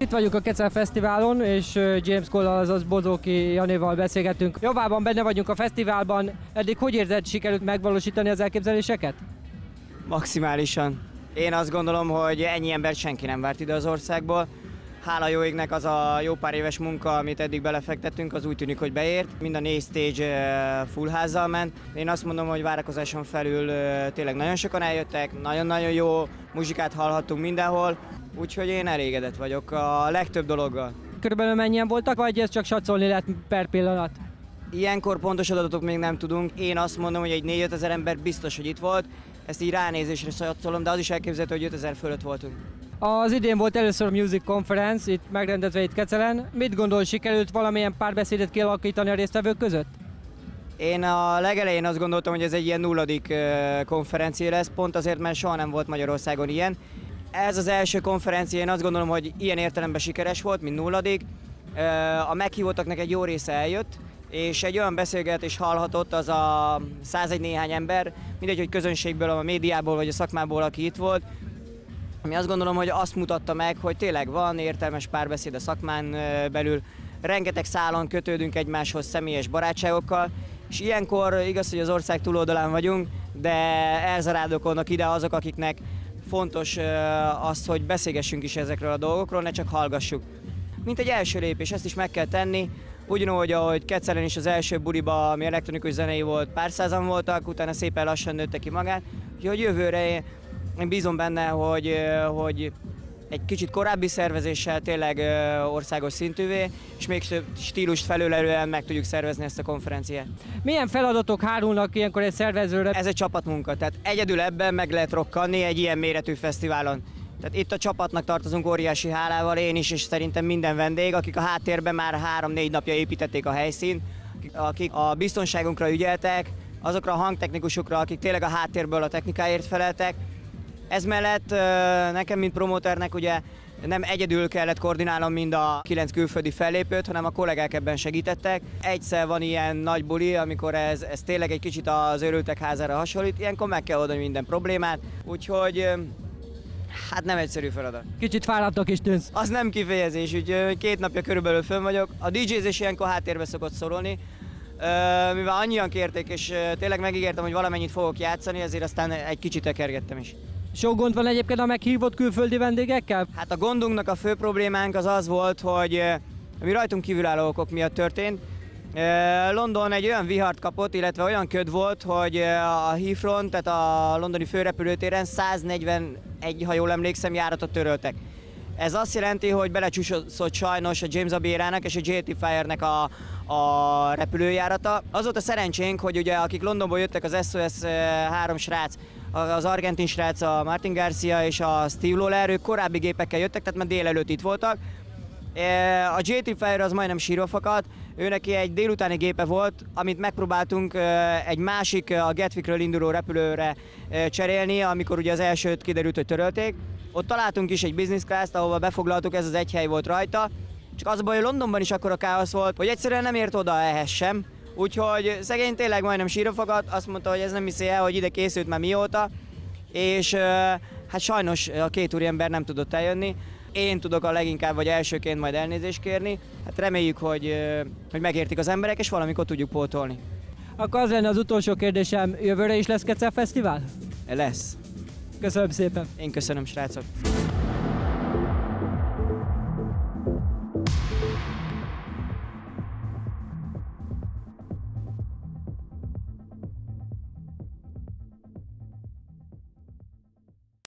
Itt vagyunk a Kecel Fesztiválon, és James Cole-al, azaz Bozóki Janival beszélgetünk. Javában benne vagyunk a fesztiválban. Eddig hogy érzed, sikerült megvalósítani az elképzeléseket? Maximálisan. Én azt gondolom, hogy ennyi embert senki nem várt ide az országból. Hála jó égnek az a jó pár éves munka, amit eddig belefektettünk, az úgy tűnik, hogy beért. Mind a 4 stage full házzal ment. Én azt mondom, hogy várakozáson felül tényleg nagyon sokan eljöttek, nagyon-nagyon jó muzsikát hallhattunk mindenhol, úgyhogy én elégedett vagyok a legtöbb dologgal. Körülbelül mennyien voltak, vagy ez csak satszolni lehet per pillanat? Ilyenkor pontos adatot még nem tudunk. Én azt mondom, hogy egy 4-5 ezer ember biztos, hogy itt volt. Ezt így ránézésre satszolom, de az is elképzelhető, hogy 5000 fölött voltunk. Az idén volt először a Music Conference, itt megrendezve itt Kecelen. Mit gondol, sikerült valamilyen párbeszédet kialakítani a résztvevők között? Én a legelején azt gondoltam, hogy ez egy ilyen 0. konferencia lesz, pont azért, mert soha nem volt Magyarországon ilyen. Ez az első konferencia, én azt gondolom, hogy ilyen értelemben sikeres volt, mint 0. A meghívottaknak egy jó része eljött, és egy olyan beszélgetés hallhatott az a 101 néhány ember, mindegy, hogy közönségből, a médiából vagy a szakmából, aki itt volt, ami azt gondolom, hogy azt mutatta meg, hogy tényleg van értelmes párbeszéd a szakmán belül, rengeteg szálon kötődünk egymáshoz személyes barátságokkal, és ilyenkor igaz, hogy az ország túloldalán vagyunk, de elzaráldokolnak ide azok, akiknek fontos az, hogy beszélgessünk is ezekről a dolgokról, ne csak hallgassuk. Mint egy első lépés, ezt is meg kell tenni, ugyanúgy, ahogy Kecelen is az első buliba, ami elektronikus zenei volt, pár százan voltak, utána szépen lassan nőtte ki magát, úgyhogy jövőre én bízom benne, hogy egy kicsit korábbi szervezéssel tényleg országos szintűvé, és még több stílust felülelően meg tudjuk szervezni ezt a konferenciát. Milyen feladatok hárulnak ilyenkor egy szervezőre? Ez egy csapatmunka, tehát egyedül ebben meg lehet rokkanni egy ilyen méretű fesztiválon. Tehát itt a csapatnak tartozunk óriási hálával, én is, és szerintem minden vendég, akik a háttérben már 3-4 napja építették a helyszínt, akik a biztonságunkra ügyeltek, azokra a hangtechnikusokra, akik tényleg a háttérből a technikáért feleltek. Ez mellett nekem, mint promóternek ugye nem egyedül kellett koordinálnom mind a 9 külföldi fellépőt, hanem a kollégák ebben segítettek. Egyszer van ilyen nagy buli, amikor ez tényleg egy kicsit az őrültek házára hasonlít, ilyenkor meg kell oldani minden problémát, úgyhogy hát nem egyszerű feladat. Kicsit fáradtak is tűnsz. Az nem kifejezés, úgyhogy 2 napja körülbelül fönn vagyok. A DJ-zés ilyenkor háttérbe szokott szorulni, mivel annyian kérték, és tényleg megígértem, hogy valamennyit fogok játszani, ezért aztán egy kicsit tekergettem is. Sok gond van egyébként a meghívott külföldi vendégekkel? Hát a gondunknak a fő problémánk az volt, hogy ami rajtunk kívülálló okok miatt történt. London egy olyan vihart kapott, illetve olyan köd volt, hogy a Heathrow-n, tehát a londoni főrepülőtéren 141, ha jól emlékszem, járatot töröltek. Ez azt jelenti, hogy belecsúszott sajnos a James Abérának és a JT Fire-nek a repülőjárata. Az volt a szerencsénk, hogy ugye akik Londonból jöttek, az SOS 3 srác, az argentin srác, a Martin Garcia és a Steve Lawler, ők korábbi gépekkel jöttek, tehát már délelőtt itt voltak. A JT Fire az majdnem sírva fakadt, ő neki egy délutáni gépe volt, amit megpróbáltunk egy másik, a Gatwickről induló repülőre cserélni, amikor ugye az elsőt kiderült, hogy törölték. Ott találtunk is egy business class-t, ahova befoglaltuk, ez az egy hely volt rajta. Csak az a baj, hogy Londonban is akkora káosz volt, hogy egyszerűen nem ért oda ehhez sem. Úgyhogy szegény tényleg majdnem sírva fakadt, azt mondta, hogy ez nem hiszi el, hogy ide készült már mióta. És hát sajnos a 2 úriember nem tudott eljönni. Én tudok a leginkább, vagy elsőként majd elnézést kérni. Hát reméljük, hogy megértik az emberek, és valamikor tudjuk pótolni. Akkor az lenne az utolsó kérdésem, jövőre is lesz Kecel Fesztivál? Lesz. Köszönöm szépen. Én köszönöm, srácok.